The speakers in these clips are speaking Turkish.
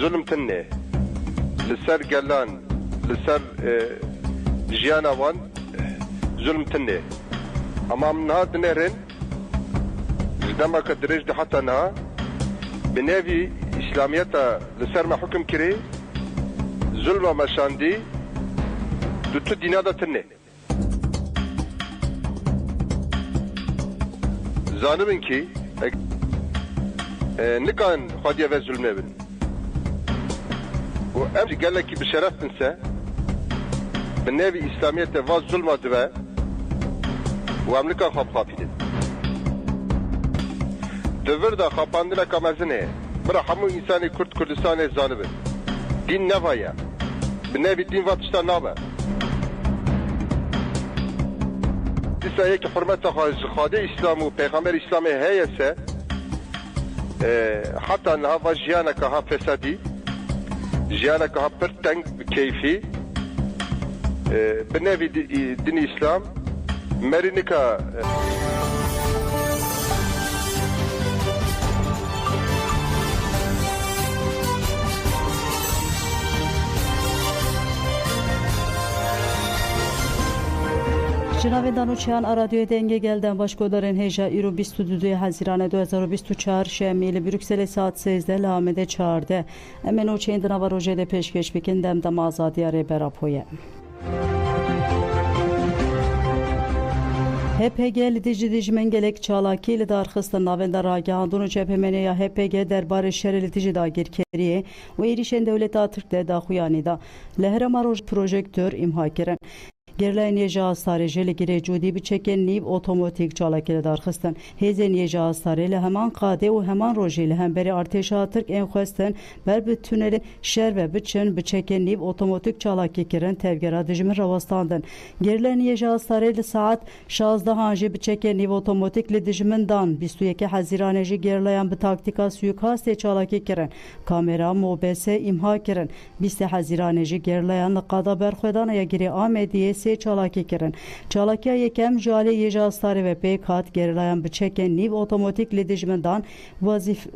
zulm tenne لسر گلان لسر جیانا وان ظلم تنه اما من ها دنهرن زدما كدرج ده حتى نها بنافي اسلاميتا لسر ما حكم كري ظلم ما شاندي دوتو دينا دا تنه زانبن كي نكان خادية و ظلمه بن و امجي قال لك بشرف تنسى بالنبي اسلامية واز ظلمة دوا و امريكا خواب خابيدن دور دا خاباندنا كامزنه برا همو انساني كرد كردستان زانبن دين نفايا بالنبي دين واتشتا نابا ديسا يك حرمت خادي اسلام و پیغمبر اسلامي هيسه حتى انها واجيانا كها فسادي جيانا كها برتنك بكيفي بالنبي دين الإسلام مرينكا جناب دانوچیان رادیو دنگه گلدن باشگودارن هجا ایرو 22 هزیران 2024 شمیل بروکسل ساعت 13 لامده 14 امنو چندنا و روژه ده پیشکش بکندم دم آزادی اره براپویه HPG lidiji dijmen gelek çalaki li darxistin navenda ragihandun u cephemene ya HPG derbarê şerê lidiji da girkeriye û êrişên dewleta Tirk de daxuyani da li herema roj projektör imha kirin. Gerlayên yêja astarê jê li girê cudî bi çekên nîv otomatik çalakî li darxistin. Hêzên yêja astarê li heman qadê û heman rojê li hemberî artêşa Tirk ên xwestin ber bi tunelê şer ve biçin bi çekên nîv otomatik çalakî kirin tevgera dijmin rawastandin. Gerlayên yêja astarê li saet 16 jî bi çekên nîv otomatik li dijmin dan 21 Hezîranê jî gerlayan bi taktika suikastê çalakî kirin. Kamera MOBS imha kirin. 20 Hezîranê jî gerlayan li qada berxwedana girê Amediyê çalakî kirin. Çalakiya yekem ji alê yêja astarê ve pêk hat gerlayan bi çekên nîv otomatik li dijmin vazîf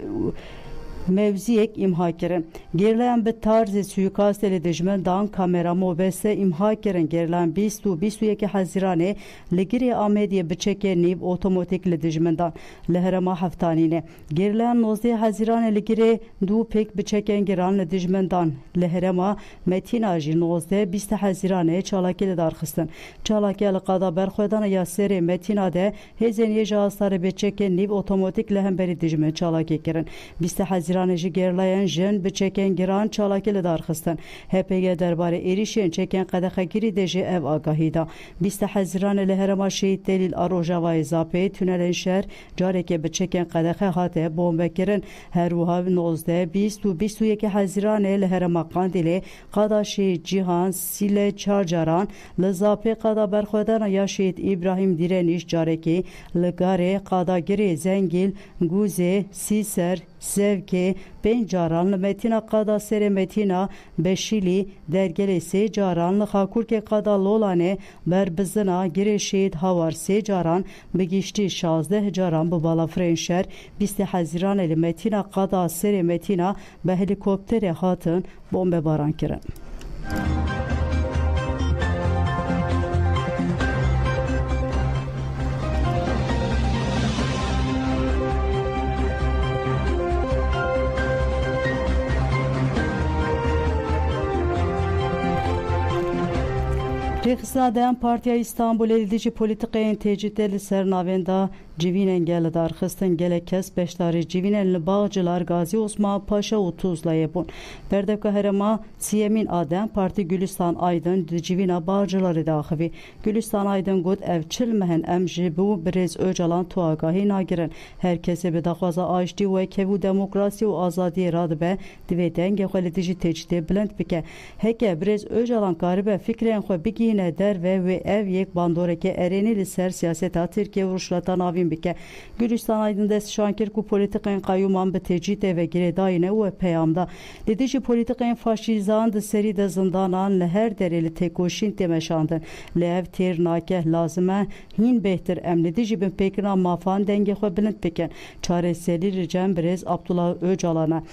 mevziyek imha kirin. Gerlayan bi tarzê suikastê li dijmin dan kamera MOBS imha kirin. Gerlayan 20 û 21 Hezîranê li girê Amediyê bi çekên nîv otomatik li dijmin dan li herema Heftanînê. Gerlayan 19 Hezîranê li girê du pêk bi çekên giran li dijmin dan li herema Metina jî 19-20 Hezîranê çalakî li darxistin. Çalakiya li qada berxwedana ya serê Metina de hêzên yêja astarê bi çekên nîv otomatik li hemberî dijmin çalakî kirin. 20 Hezîranê jî gerlayan jin bi çekên giran çalakî li darxistin. HPG derbarê êrişên çekên qedexegirî de jî ev agahî da. 20 Hezîranê li herema Şehîd Delîl a Rojavayê Zapê tunelên şer carekê bi çekên qedexe hate bombekirin. Her wiha 19, 20 û 21 Hezîranê li herema Qandîlê qada Şehîd Cîhan Sîle çar caran li Zapê qada berxwedana ya Şehîd İbrahîm Direniş carekê li garê qadagirê Zengîl Gûzê Sîser Sevke 5 caran li Metina qada serê Metina Beşîlî dergelê 3 caran li Xakurkê qada Lolanê berbizina girê Şehîd Hawar 3 caran bi giştî 16 caran bi balafirên şer 20 Hezîranê li Metina qada serê Metina bi helîkopterê hatin bombebaran kirin. Rexzaden Partiya İstanbul elidici politikayên tecrüde li ser navenda civînên gel darxistin gelek kes beşdarî civînên li Bağcılar Gazi Osman Paşa û Tuzlayê bûn. Berdevka herema Siyemîn Adem Parti Gülistan Aydın di civîna Bağcılarê de axivî. Gülistan Aydın got ev çilmehin em ji bû Birêz Öcalan tu agahî nagirin. Herkesê bi daxwaza aştî û kevû demokrasî û azadiyê radibe divê dengê xwe li dijî tecrüdê bilind bike. Heke Birêz Öcalan karibe fikrên xwe bigîne derve ve ev yek bandoreke ereni li ser siyaseta Tirkiye û Rûşlata navîn bike. Gülistan Aydın dest şankir ku politikên qayûman bi tecrüdê ve girêdayîne û peyamda. Li dijî politikên faşîzan di serî de zindanan li her derê li têkoşîn tê meşandin. Li ev têr nakeh lazim e hîn bêhtir em li dijî bin pêkina mafan dengê xwe bilind bikin. Çareserî li cem Birêz Abdullah Öcalan'a.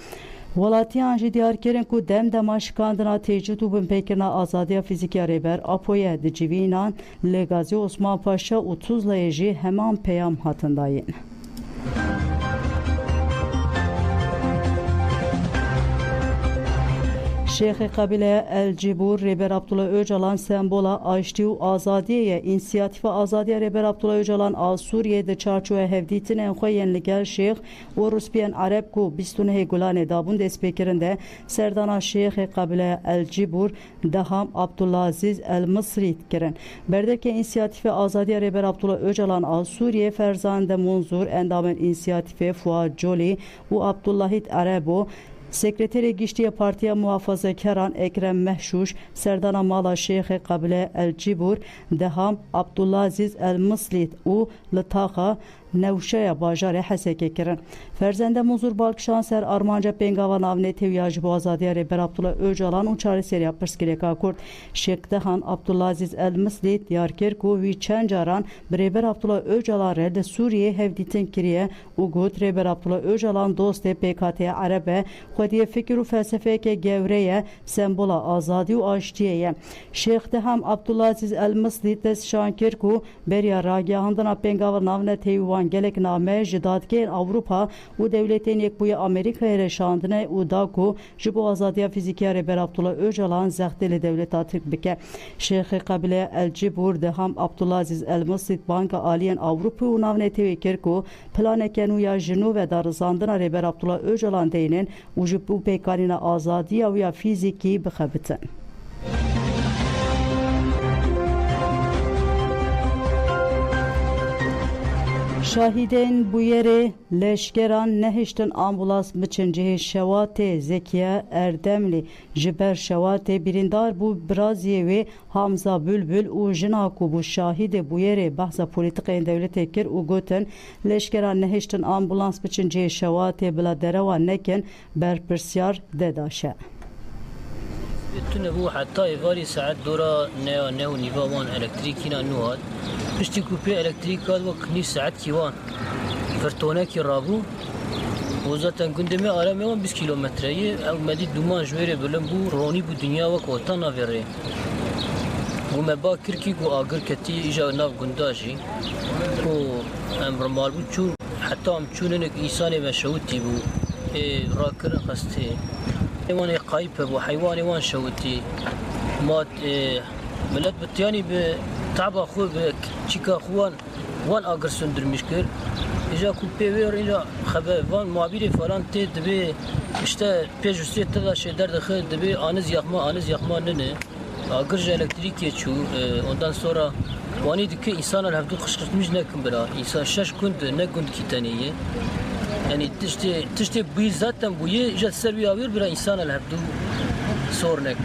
Welatiyan jî diyar kirin ku demdema şikandina têcît û binpêkirina azadiya fîzîkî rêber Apoye di civînan li Gazi Osman Paşa û Tuzlayê jî heman peyam hatin dayîn. Şêxê Qebîleya El Cibûr Rêber Abdullah Öcalan sembola aştî û azadiyê înisiyatîfa azadiya Rêber Abdullah Öcalan a Sûriyê di çarçoya hevdîtinên xwe yên li gel Şêx û Rûspiyên Ereb ku 29 Gulanê dabûn destpêkirin de serdana Şêxê Qebîleya El Cibûr deham Abdulaziz El Misrî kirin. Berdekê înisiyatîfa azadiya Rêber Abdullah Öcalan a Sûriyê Ferzande Munzur endamên înisiyatîfê Fuad Jolî û Abdullahît Erebo Sekreterê Giştiya Partiya Muhafazekaran Ekrem Mehşûş serdana mala Şêxê Qebîleya El Cibûr deham Abdulaziz El Misrî û li taxa Newşeya bajarê Hesekê kirin. Ferzende Munzur Balkişan ser armanca pêngava navnetê ya ji bo azadiya Rêber Abdullah Öcalan û çareseriya Pirsgirêka Kurd Şêkdehan Abdulaziz El Misrî diyar kir ku wî çend caran bi Rêber Abdullah Öcalan re li Sûriyê hevdîtin kiriye û got Rêber Abdullah Öcalan dostê PKK'ya Ereb e xwediyê fikir û felsefeyeke gewre ye sembola azadî û aştiyê ye. Şêkdeham Abdulaziz El Misrî destşan kir ku beriya ragihandina pêngava navnetê gelek name ji dadgehên Awropa û dewletên Yekbûyî Amerîkayê re şandine û da ku ji bo azadiya fîzîkî ya Rêber Abdullah Öcalan zextê li dewleta Tirk bike. Şêxê Qebîleya El Cibûr deham Abdulaziz El Misrî Banka Aliyên Awropî û navnetê wê kir ku planeke nû ya ji nû ve da rizandina Rêber Abdullah Öcalan deynin û ji bo pêkanîna azadiya wî ya fîzîkî bixebitin. Şahidên bûyerê leşkeran nehiştin ambulans biçin cihê Şewatê Zekiye Erdemlî ji ber Şewatê birîndar bû Biraziyê wê Hamza Bülbül û jina ku bû şahîdê bûyerê behsa polîtikayên dewletê kir û gotin leşkeran nehiştin ambulans biçin cihê Şewatê bila derewa nekin berpirsyar dedaşe. تونه هو حتى يفاري ساعات دورة نيو نيفاوان إلكتريكينا نوهاد بشتي كوبي إلكتريك هاد وكني ساعات كيوان فرتونة كي رابو وزاتن كندمي آرامي 20 كيلومترية أو مدي دومان جويري بلن بو روني بو دنيا وكوتانا فيري وما با كركي كو آگر كتي إجا ناف گنداجي كو أمر مالبو چو حتى هم چوننك إيساني مشهوتي بو راكر خستي حيواني قايب ابو حيواني وان شوتي مات ملت بتياني بتعب اخو بشيكا اخوان وان اقر سندر مشكل اجا كو بيور اجا خبر وان معبيري فلان تي دبي اشتا بيجوستي تدا شي درد خير دبي انز يخما ننه اقر جا الكتريكي چو ondan sonra واني دكي انسان الهفدو خشقتمش نكم برا انسان شش كنت نكنت كيتانيه يعني تشتي بي zaten bu ye جت سربي avir bir insan الهبدو sornek.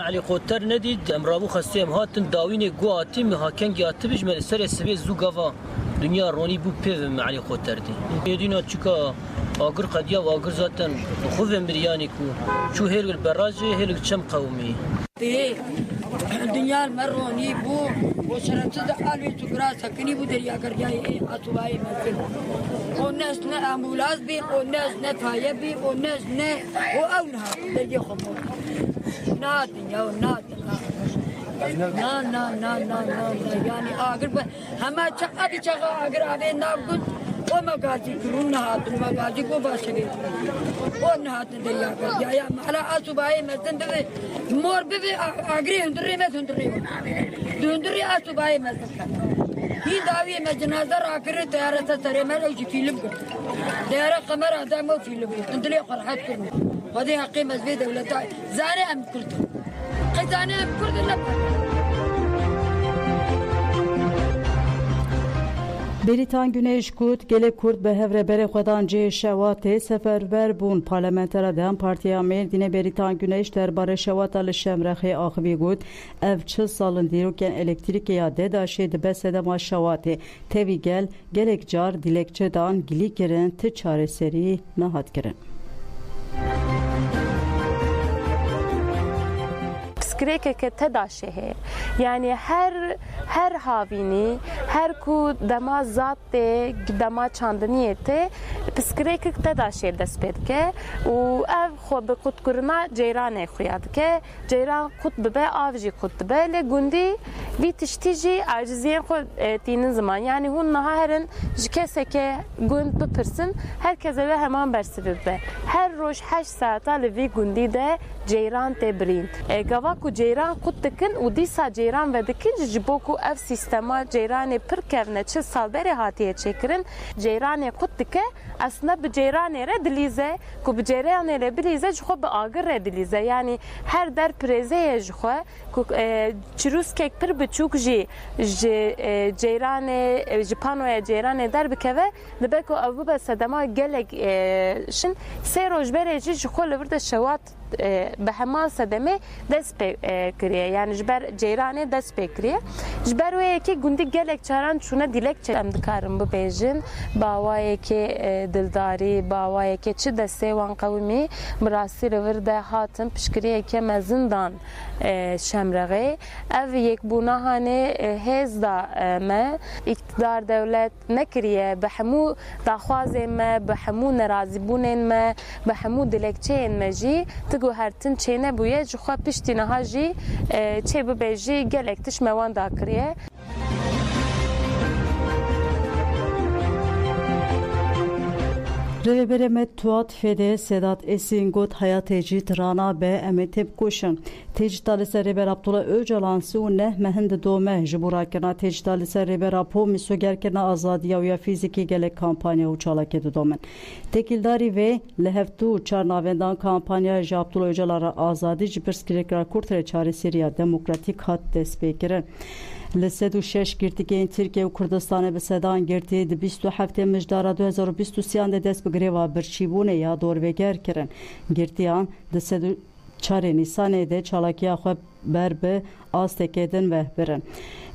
Ali qotar nedid emrabu khastiyem hatin davine guati mi haken giati bij men ser sebe zugava dünya roni bu pevim ali qotardi. Yedina çıka agır qadiya agır zaten khuvem bir yani ku şu her bir baraje her çem qavmi. dünya merroni bu وشرطت قلبي تقرا سكني بدريا कर जाए अतुवाई में والناس نا امبولانس بي والناس نا فايه بي والناس نا واونها درجه خمور نات يا نات نا يعني اگر هما چقدر چقدر اگر ابي نابد وما قاعد يقولون هذا ما قاعد يقول باشي ونهات دريا कर जाए على अतुवाई में तंदरे مور بي اگري هندري में دندري أتوباي مثلا هي داوية مجنازة راكرة ديارة ترى ما لو فيلم ديارة قمر هذا مو فيلم تندلي قرحات كله وهذه قيمة زبيدة ولا تاي زاني أم كرت قيزاني أم كرت لا Beritan Güneş Kurt, gelek Kurt be hevrebere xwedan cê Şewatê seferber bûn parlamentera Dem Partiya Mêrdînê Beritan Güneş derbare Şewata li Şemrexê axivî got ev 2 salin dîrokên elektrîkê ya Dedaşê dibe sedema Şewatê tevî gel gelek car dilekçe dan gilî kirin ti çareserî nehat kirin. pişkireke ke tedaşe he. Yani her havini, her ku dema zat de, dema çandıniyete pişkireke tedaşe despedke. U ev xo be kutkuruna ceyrane xuyadke. Ceyran kut be avji kut be le gundi vi tiştiji aciziyen xo tinin zaman. Yani hun naha herin jikeseke gund bipirsin herkese ve hemen bersibib be. Her roj 8 saata li vi gundi de ceyran te birin. Gava ku ceyran kut dikin u dîsa ceyran ve dikin ji bo ku ev sistema ceyranê pir kevne çi salberê hatiye çêkirin ceyranê kut dike aslında bi ceyranê re dilîze ku bi ceyranê re bilîze ji xwe bi agir re dilîze. Yani her der pirêzeyê ji xwe ku çirûskek pir biçûk jî ji ceyranê ji panoya ceyranê derbikeve dibe ku ev bibe sedema gelek şin sê rojberê jî ji xwe li vir de şewat به همان صدمه دست کریه یعنی جبر جیرانه دست کریه جبر وی که گندی گلک چاران چونه دیلک چم دکارم بو بیجن باوای که دلداری باوای که چه دسته وان قومی مراسی رورده هاتن پشکریه که مزندان شمرغه ev یک بونهانه هزدا ما اقتدار دولت نکریه به همو دخواز ما به همو نرازیبون ما به همو دلکچه مجی تگو هرتن چینه بویه جخوا پشتی نها جی چه ببیجی گلکتش موان دا کریه Revebere met tuat fede Sedat Esin got hayat tecid rana be emetep koşun. Tecid alise Reber Abdullah Öcalan su ne mehinde dome jiburakena tecid alise Reber Apo misogerkena azadiya uya fiziki gelek kampanya uçala kedi domen. Tekildari ve leheftu çarnavendan kampanya ji Abdullah Öcalan'a azadi jibirskirekler kurtere çare Siriya demokratik hat despekiren. لسد و شش گرتگین ترکیه و کردستان به صدان گرتی د 27 مجدار 2023 ده دست بگریوا برچیبونه یا دور وگر کرن گرتیان د سد 4 نیسان ده چالاکیا خو بر به آستکدن و برن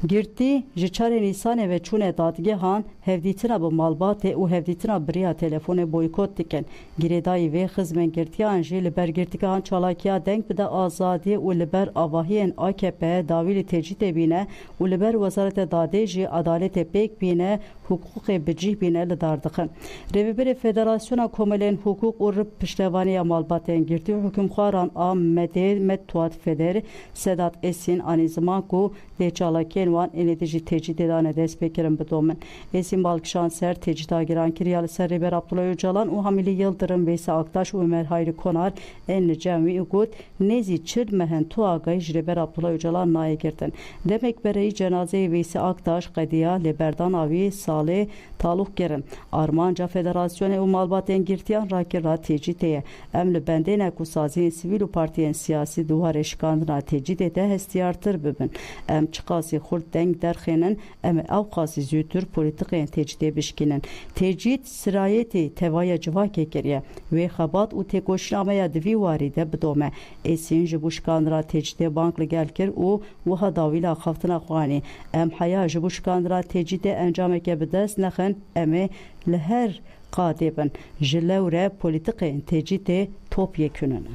گرتی ج 4 نیسان و چونه دادگهان هفدیتنا bu malbate u hevditina biriya telefonu boykot diken giredayı ve hizmen girtiyan jil bergirtikan çalakiya denk bide azadi u liber avahiyen AKP davili tecid bine u liber wezarete dadeji adalete pek bine hukuk bicih bine li dardıkın revibere federasyona komelen hukuk u rıp piştevaniya malbaten girti hükümxaran amede mettuat feder Sedat Esin ani zaman ku de çalakiyen wan enedici tecid edane despekerin bidomen Esin Balkışan ser tecida giran kiryalı ser Reber Abdullah Öcalan u Hamili Yıldırım Veysi Aktaş u Ömer Hayri Konar enli cemvi ugut nezi çirmehen tuagay Reber Abdullah Öcalan naye girden. Demek bereyi cenazeyi Veysi Aktaş Qadiya Leberdan Avi Salih taluk gerin. Armanca Federasyonu u malbaten girtiyan rakira teciteye. Emli bendene kusazin sivil partiyen siyasi duvar eşkandına tecide de hestiyartır bibin. Em çıkası xurt denk derxenin em avqası zütür politiqen tecide bişkinin. Tecid sirayeti tevaya cıva kekeriye ve xabat u tekoşnamaya dvi varide bidome. Esin jibuşkandra tecide banklı gelkir u vuha davila xaftına xwani. Em haya jibuşkandra tecide encameke bides nexin eme leher qadibin. Jilevre politiqen tecide top yekünün.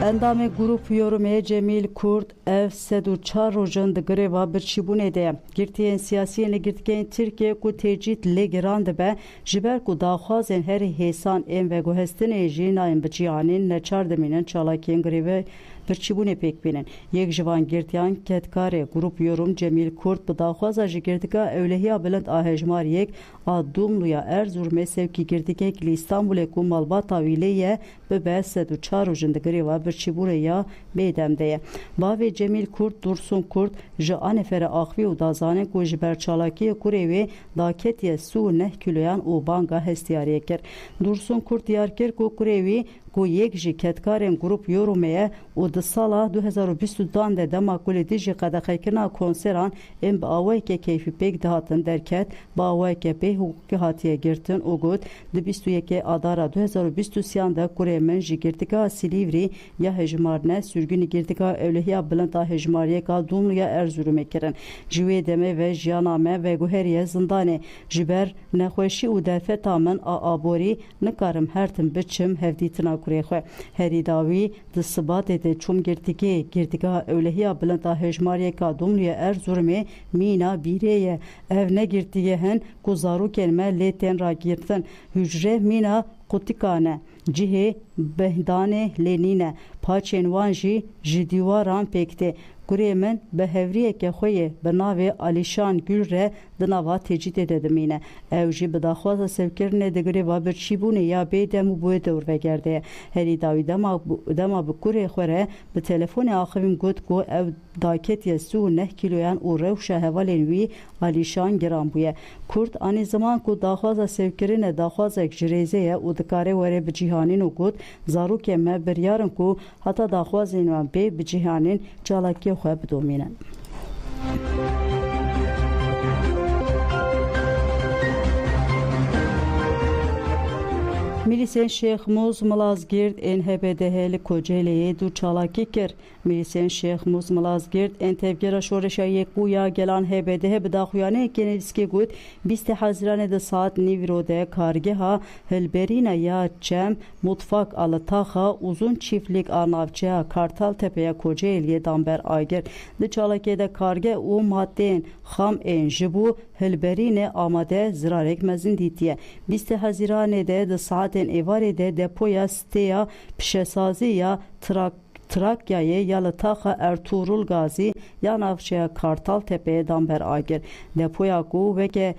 Endame grup yorumeye Cemil Kurt ev sedu çar rojan de greva birçibune de girtiyen siyasiyene girtken Türkiye ku tecid legirand be jiber ku daxwazen her hesan en ve gohestine jinayn bicianin ne çar deminen çalaken greve birçibune pek binen yek jivan girtiyan ketkare grup yorum Cemil Kurt bu daxwaza girtika evlehiya belent ahejmar yek adumluya Erzurum sevki girtikek İstanbul'e ku malbata vileye be sedu çar rojan de greva birçibureya bedemdeye Bave Cemil Kurt Dursun Kurt ji anefere axvi u dazane ku ji berçalaki kurevi daketiye su neh kiloyan u banga hestiyariye ker Dursun Kurt diyar ker ku kurevi ku yek ji ketkarên grup Yorumeye û di sala 2022 de dema kulî jî qedexekirina konseran ên bi awayekê keyfî pêk dihatin derket, bi awayekê pê hukukî hatiye girtin û got di 21 adara 2023 de kurê min ji girtîgeha Silîvrî ya hejmarine sürgûnê girtîgeha ewlehiya bilind a hejmariyeka Dumluya Erzurumê kirin. Ji wê demê ve jiyana me veguheriye zindanê ji ber nexweşî û derfeta min a aborî nikarim hertim biçim hevdîtina kurê xwe. Herî dawî di Sibatê de çûm girtîgeha ewlehiya bilind a hejmariyeka Dumluya Erzurumê mîna bîrê ye. Ev ne girtîgeh hin ku zarokên me lê tên ragirtin. Hûcre mîna qutika ne. Cihê behdanê lênîne. Paçên wan jî ji dîwaran pêk tê. Kurê min bi hevriyeke xwe yê bi navê Alîşan Gül re di nava tecîdê de dimîne. Ew jî bi daxwaza sevkirinê di girêva birçîbûnê ya bêdem û bûyê dewr vegerde ye. Herî dawî dema bi kurê xwe re bi telefonê axivîm got ku ev daketiye 39 kîloyan û rewşa hevalên wî Alîşan giran bûye. Kurd anî ziman ku daxwaza sevkirinê daxwazek ji rêzê ye û dikare were bicîhanîn û got zarokên me biryarin ku heta daxwazên wan bê bicîhanîn çalakiyê xwe bidomînin. Milisên Şêxmûz Milazgirt ên HBDH li Kocaeli'ye du çalakî kir. Milisên Şêxmûz Milazgirt ên tevgera şoreşa yekbûya gelan HBDH bi daxuyaneyekê nivîskê got 20 Haziranê di saat nîvîro de kargeha hilberîna ya çem mutfak a li taxa uzun çîftlik a navçeya Kartaltepeya Kocaeli'ye damber agir. Di çalakê de karge û maddeyên xam ên ji bo hilberînê amade zirarek mezin dîtiye. 20 Haziranê de di saat êvarê de depoya steya pişesazî ya Trakya'ya ya li taxa Ertuğrul Gazi ya navçeya Kartaltepe'ye damber agir. Depoya ku veke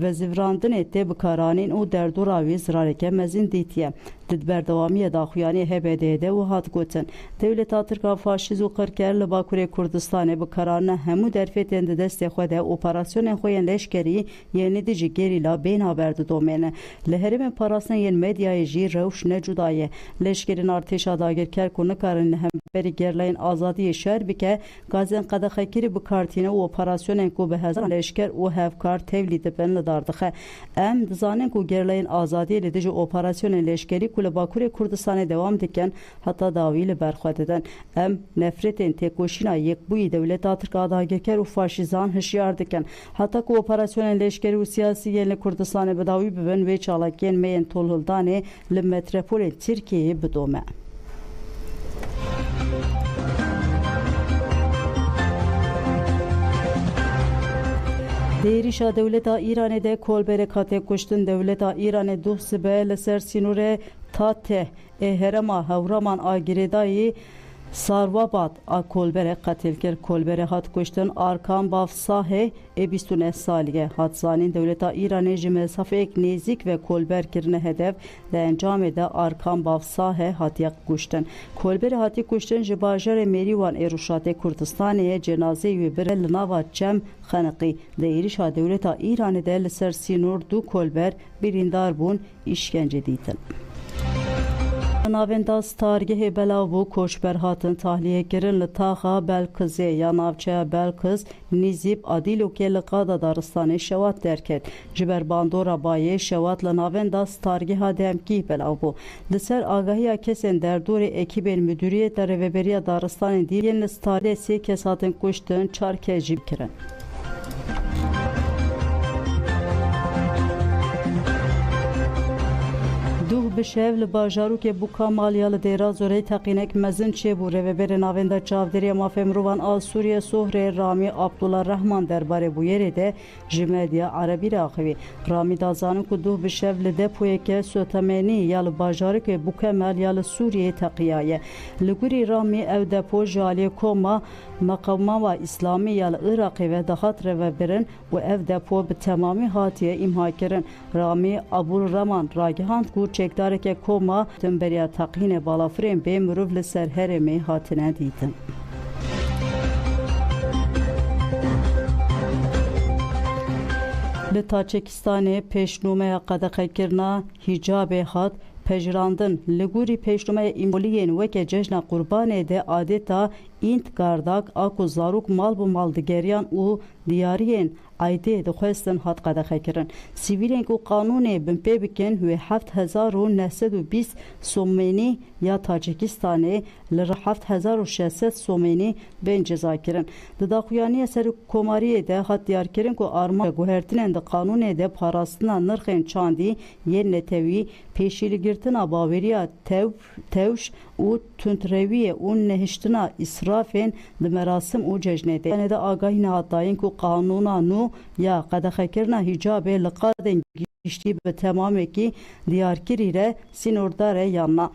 vezîvirandinê tê bikaranîn û derdora wî zirareke mezin dîtiye. Di berdewamiya daxuyanê HBD'de û hat gotin. Dewleta Tirka faşîz û qirker li Bakurê Kurdistanê bikarana hemû derfetên di destê xwe de operasyonên xwe yên leşkerî yên dijî gerîla bên haber didomêne. Li herêmên parastin yên medyayê jî rewş necuda ye. Leşkerên artêşa dagirker ku nikarin li hemberî gerlayên azadiyê şer bike, gazên qedexekirî bikartîne û operasyonên ku bi hezar leşker û hevkar tevlî dibin li dardixe. Em dizanin ku gerlayên azadiyê li dijî operasyonên leşkerî ku li Bakurê Kurdistanê dewam dikin heta dawî li ber xwe didin. Em nefretên têkoşîna yekbûyî dewleta Tirka dagirker û faşîzan hişyar dikin. Heta ku operasyonên leşkerî û siyasî yên li Kurdistanê bi dawî bibin wê çalakiyên me yên tolhildanê li metropolên Tirkiyeyê bidome. Değerişa devleta İran'e de kolberek hate kuştun devleta İran'e duh sibe leser sinure tate herema havraman agiredayı Sarvabat a kolbere katilkir kolbere hat kuştun arkan bafsahe 29 saliye hatzanin devleta İran'e ji mesafek nezik ve kolber kirine hedef de encam ede arkan bafsahe hatiyak kuştun kolbere hati kuştun ji bajare Merivan Eruşate Kurdistan'e cenaze ve bir nava çem xanqi değerişa devleta İran'e de ser sinur du kolber birindar bun işkence ditin. Navenda stargehê belavbû koçber hatin tahliye kirin li taxa Belkizê ya navçeya Belkiz Nîzîb Adîlokê li qada daristanê şewat derket. Ji ber bandora bayê şewat li navenda stargeha demkî belavbû. Li ser agahiya kesên derdorê ekîbên müdüriyeta rêveberiya daristanên dîl yên li stargehê sê kes hatin kuştin 4 kes jî kirin. Duh bi şev li bajarokê Buka Maliya li Dêrazorê teqînek mezin çêbû rêveberê navenda çavdêriya mafê mirovan a Sûriye Sohrê Ramî Abdullah Rehman derbarê bûyerê de ji medya Erebî re axivî. Ramî da zanin ku duh bi şev li depoyeke Sotemenî ya li bajarokê Buka Maliya li Sûriyê teqiyaye. Li gurî Ramî ev depo ji aliyê koma Meqama İslamî ya li Iraqê ve dihat rêveberin û ev depo bi temamî hatiye îmha kirin. Ramî Abdulrahman ragihand ku çekdareke koma temberiya taqînê balafirên bê mirov li ser herêmê hatine dîtin. Li Taçikistanê pêşnûmeya qedexekirina hîcabê hat pejrandin li gorî pêşnûmeya îmboliyên weke cejna Qurbanê de adeta înt gardak a ku zarok mal bi mal digeriyan û diyariyên aydê dixwestin hat qedexekirin. Sivîlên ku qanûnê bin pê bikin wê 7920 somênî ya Tacikistanê li 7600 somênî bên cezakirin. Di daxuyaniya Serokkomariyê de hat diyarkirin ku arma guhertinên di qanûnê de parastina nirxên çandî yên netewî pêşîligirtina baweriya tewş û tundrewiyê û nehiştina îsrafên di merasim û cejnê de. Yani de agahî hat dayîn ku qanûna nû ya qedexekirina hicabê li qadên giştî bi temamekî diyarkirî re sînordare yanna.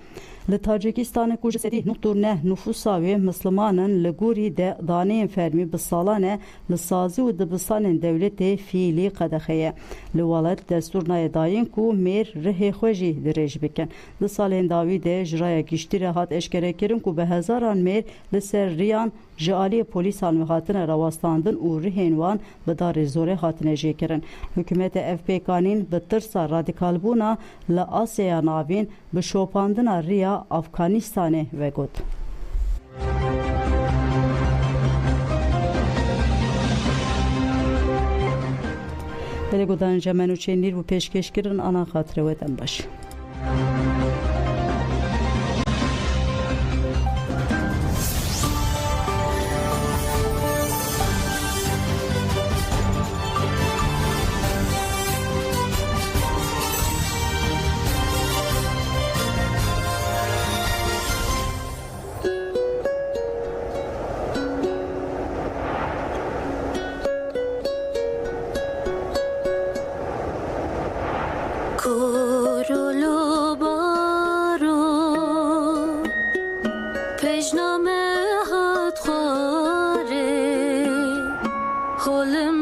Li Tacikistanê ku ji sedî nû nüfusa wê mislimanin li gorî de daneyên fermî bi salan e li sazî û dibistanên dewletê fiîlî qedexeye. Li welat destûr naye dayîn ku mêr rihê xwe jî dirêj bikin. Di salên dawî de ji raya giştî re hat eşkerekirin ku bi hezaran mêr li ser riyan ji aliyê polîsan ve hatine rawastandin û rihên wan bi darê zorê hatine jêkirin. Hikûmetê ev pêkanîn bi tirsa radîkalbûna li Asyaya navîn bi şopandina riya Afganistanê vegot. Belê godanên Jemenûçê nîr û pêşkêşkirin ana xatirê we dem baş. Kurulu baru pejname